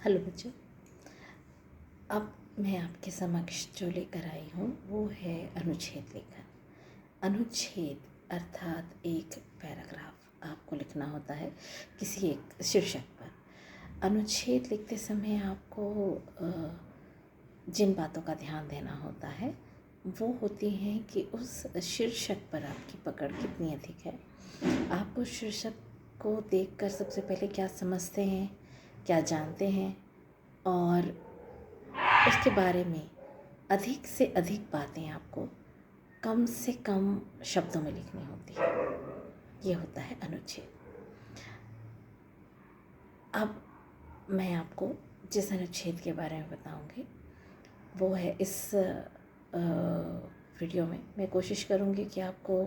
Hello बच्चों। अब मैं आपके समक्ष जो लेकर आई हूँ वो है अनुच्छेद लेखन। अनुच्छेद अर्थात एक पैराग्राफ आपको लिखना होता है किसी एक शीर्षक पर। अनुच्छेद लिखते समय आपको जिन बातों का ध्यान देना होता है वो होती हैं कि उस शीर्षक पर आपकी पकड़ कितनी अधिक है। आप उस शीर्षक को देखकर सबसे पहले क्या समझते हैं, क्या जानते हैं, और उसके बारे में अधिक से अधिक बातें आपको कम से कम शब्दों में लिखनी होती है। ये होता है अनुच्छेद। अब मैं आपको जिस अनुच्छेद के बारे में बताऊंगी वो है इस वीडियो में मैं कोशिश करूंगी कि आपको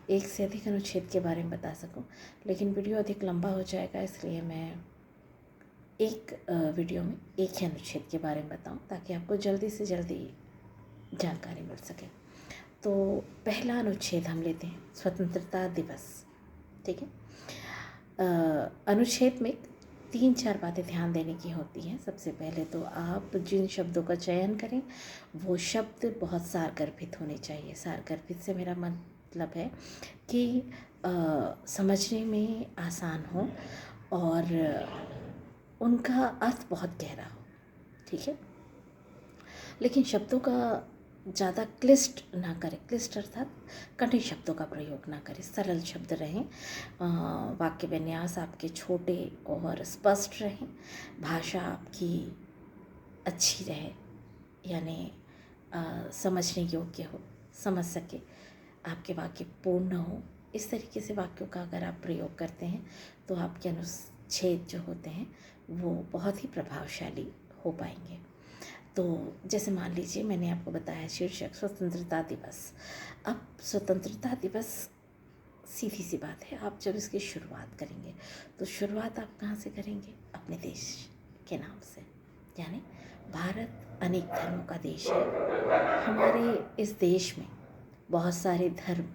एक से अधिक अनुच्छेद के बारे में बता सकूं, लेकिन वीडियो अधिक लंबा हो जाएगा, इसलिए मैं एक वीडियो में एक ही अनुच्छेद के बारे में बताऊं ताकि आपको जल्दी से जल्दी जानकारी मिल सके। तो पहला अनुच्छेद हम लेते हैं स्वतंत्रता दिवस। ठीक है। अनुच्छेद में 3-4 बातें ध्यान देने की होती हैं। सबसे पहले तो आप जिन शब्दों का चयन करें वो शब्द बहुत सारगर्भित होने चाहिए। सारगर्भित से मेरा मतलब है कि समझने में आसान हो और उनका अर्थ बहुत गहरा हो। ठीक है, लेकिन शब्दों का ज़्यादा क्लिष्ट ना करें। क्लिष्ट अर्थात कठिन शब्दों का प्रयोग ना करें, सरल शब्द रहें। वाक्य विन्यास आपके छोटे और स्पष्ट रहें। भाषा आपकी अच्छी रहे, यानी समझने योग्य हो, समझ सके, आपके वाक्य पूर्ण हो। इस तरीके से वाक्यों का अगर आप प्रयोग करते हैं तो आपके अनुच्छेद जो होते हैं वो बहुत ही प्रभावशाली हो पाएंगे। तो जैसे मान लीजिए मैंने आपको बताया शीर्षक स्वतंत्रता दिवस। अब स्वतंत्रता दिवस सीधी सी बात है, आप जब इसकी शुरुआत करेंगे तो शुरुआत आप कहाँ से करेंगे? अपने देश के नाम से, यानी भारत अनेक धर्मों का देश है। हमारे इस देश में बहुत सारे धर्म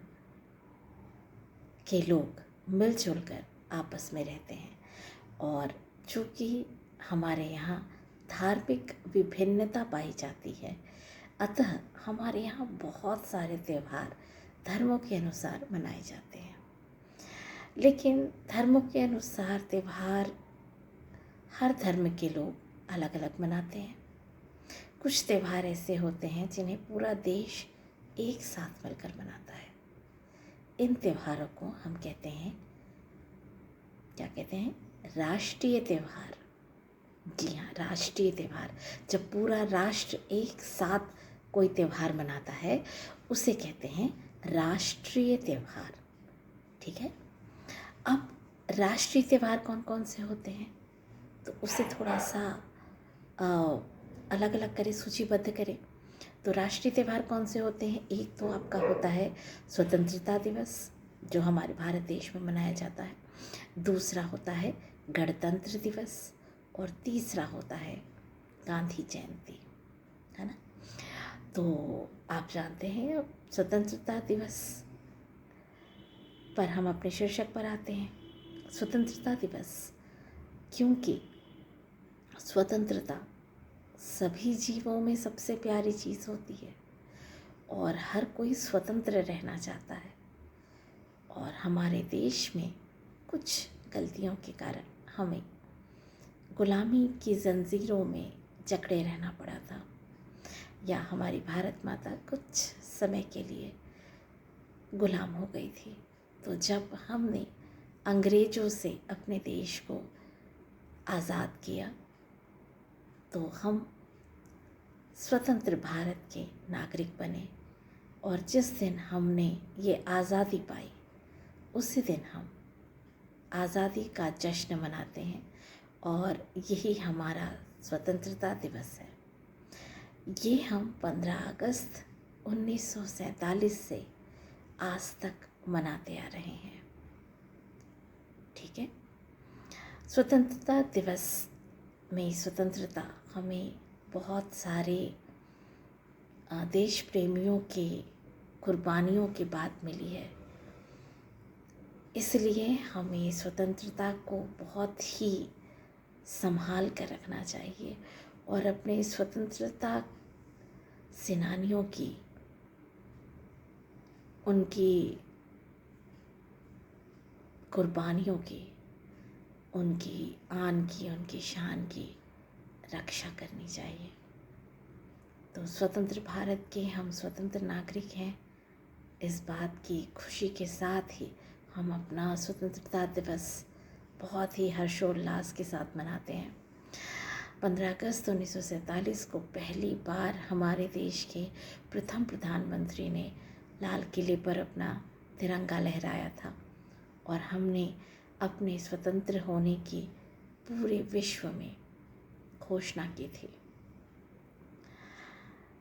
के लोग मिलजुल कर आपस में रहते हैं, और चूँकि हमारे यहाँ धार्मिक विभिन्नता पाई जाती है, अतः हमारे यहाँ बहुत सारे त्यौहार धर्मों के अनुसार मनाए जाते हैं। लेकिन धर्मों के अनुसार त्यौहार हर धर्म के लोग अलग अलग मनाते हैं। कुछ त्यौहार ऐसे होते हैं जिन्हें पूरा देश एक साथ मिलकर मनाता है। इन त्योहारों को हम कहते हैं, क्या कहते हैं? राष्ट्रीय त्यौहार। जी हाँ, राष्ट्रीय त्यौहार। जब पूरा राष्ट्र एक साथ कोई त्यौहार मनाता है उसे कहते हैं राष्ट्रीय त्यौहार। ठीक है। अब राष्ट्रीय त्यौहार कौन कौन से होते हैं तो उसे थोड़ा सा अलग अलग करें, सूचीबद्ध करें। तो राष्ट्रीय त्यौहार कौन से होते हैं? एक तो आपका होता है स्वतंत्रता दिवस जो हमारे भारत देश में मनाया जाता है। दूसरा होता है गणतंत्र दिवस, और तीसरा होता है गांधी जयंती, है ना। तो आप जानते हैं अब स्वतंत्रता दिवस पर हम अपने शीर्षक पर आते हैं। स्वतंत्रता दिवस, क्योंकि स्वतंत्रता सभी जीवों में सबसे प्यारी चीज़ होती है और हर कोई स्वतंत्र रहना चाहता है। और हमारे देश में कुछ गलतियों के कारण हमें गुलामी की जंजीरों में जकड़े रहना पड़ा था, या हमारी भारत माता कुछ समय के लिए गुलाम हो गई थी। तो जब हमने अंग्रेज़ों से अपने देश को आज़ाद किया तो हम स्वतंत्र भारत के नागरिक बने, और जिस दिन हमने ये आज़ादी पाई उसी दिन हम आज़ादी का जश्न मनाते हैं, और यही हमारा स्वतंत्रता दिवस है। ये हम 15 अगस्त 1947 से आज तक मनाते आ रहे हैं। ठीक है। स्वतंत्रता दिवस में स्वतंत्रता हमें बहुत सारे देश प्रेमियों के कुर्बानियों के बाद मिली है, इसलिए हमें स्वतंत्रता को बहुत ही संभाल कर रखना चाहिए और अपने स्वतंत्रता सेनानियों की, उनकी कुर्बानियों की, उनकी आन की, उनकी शान की रक्षा करनी चाहिए। तो स्वतंत्र भारत के हम स्वतंत्र नागरिक हैं, इस बात की खुशी के साथ ही हम अपना स्वतंत्रता दिवस बहुत ही हर्षोल्लास के साथ मनाते हैं। 15 अगस्त 1947 को पहली बार हमारे देश के प्रथम प्रधानमंत्री ने लाल किले पर अपना तिरंगा लहराया था और हमने अपने स्वतंत्र होने की पूरे विश्व में घोषणा की थी।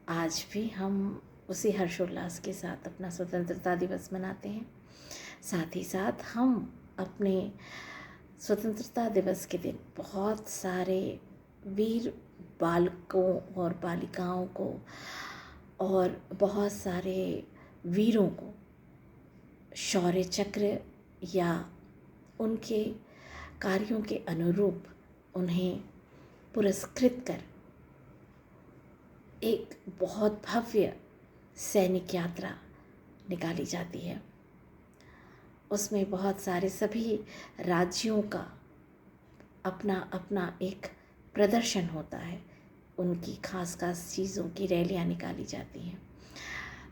आज भी हम उसी हर्षोल्लास के साथ अपना स्वतंत्रता दिवस मनाते हैं। साथ ही साथ हम अपने स्वतंत्रता दिवस के दिन बहुत सारे वीर बालकों और बालिकाओं को और बहुत सारे वीरों को शौर्य चक्र या उनके कार्यों के अनुरूप उन्हें पुरस्कृत कर एक बहुत भव्य सैनिक यात्रा निकाली जाती है। उसमें बहुत सारे सभी राज्यों का अपना अपना एक प्रदर्शन होता है, उनकी खास खास चीज़ों की रैलियाँ निकाली जाती हैं।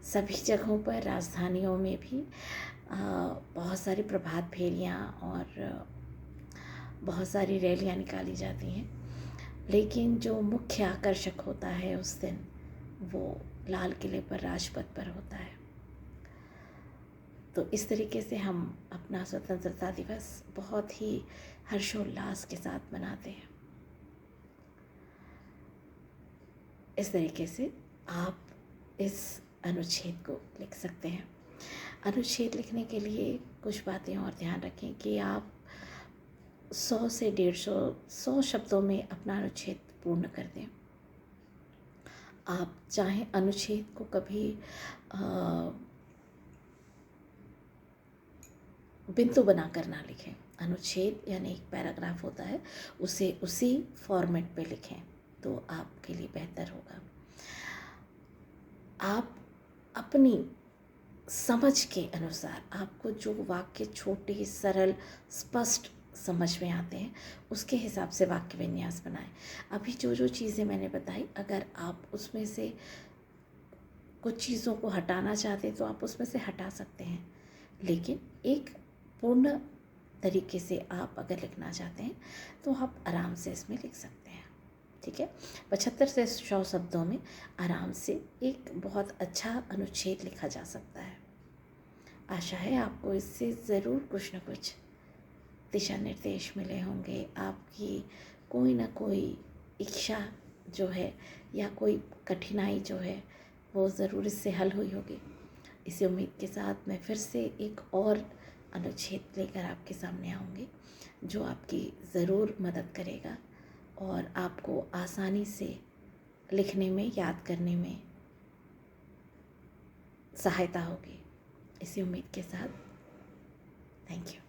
सभी जगहों पर, राजधानियों में भी बहुत सारी प्रभात फेरियाँ और बहुत सारी रैलियाँ निकाली जाती हैं, लेकिन जो मुख्य आकर्षक होता है उस दिन वो लाल किले पर, राजपथ पर होता है। तो इस तरीके से हम अपना स्वतंत्रता दिवस बहुत ही हर्षोल्लास के साथ मनाते हैं। इस तरीके से आप इस अनुच्छेद को लिख सकते हैं। अनुच्छेद लिखने के लिए कुछ बातें और ध्यान रखें कि आप 100 से 150 शब्दों में अपना अनुच्छेद पूर्ण कर दें। आप चाहें अनुच्छेद को कभी बिंदु बनाकर ना लिखें। अनुच्छेद यानी एक पैराग्राफ होता है, उसे उसी फॉर्मेट पे लिखें तो आपके लिए बेहतर होगा। आप अपनी समझ के अनुसार आपको जो वाक्य छोटे, सरल, स्पष्ट समझ में आते हैं उसके हिसाब से वाक्य विन्यास बनाएं। अभी जो जो चीज़ें मैंने बताई, अगर आप उसमें से कुछ चीज़ों को हटाना चाहते हैं तो आप उसमें से हटा सकते हैं, लेकिन एक पूर्ण तरीके से आप अगर लिखना चाहते हैं तो आप आराम से इसमें लिख सकते हैं। ठीक है, 75 से 100 शब्दों में आराम से एक बहुत अच्छा अनुच्छेद लिखा जा सकता है। आशा है आपको इससे ज़रूर कुछ न कुछ दिशा निर्देश मिले होंगे। आपकी कोई ना कोई इच्छा जो है या कोई कठिनाई जो है वो ज़रूर इससे हल हुई होगी। इसी उम्मीद के साथ मैं फिर से एक और अनुच्छेद लेकर आपके सामने आऊँगी जो आपकी ज़रूर मदद करेगा और आपको आसानी से लिखने में, याद करने में सहायता होगी। इसी उम्मीद के साथ थैंक यू।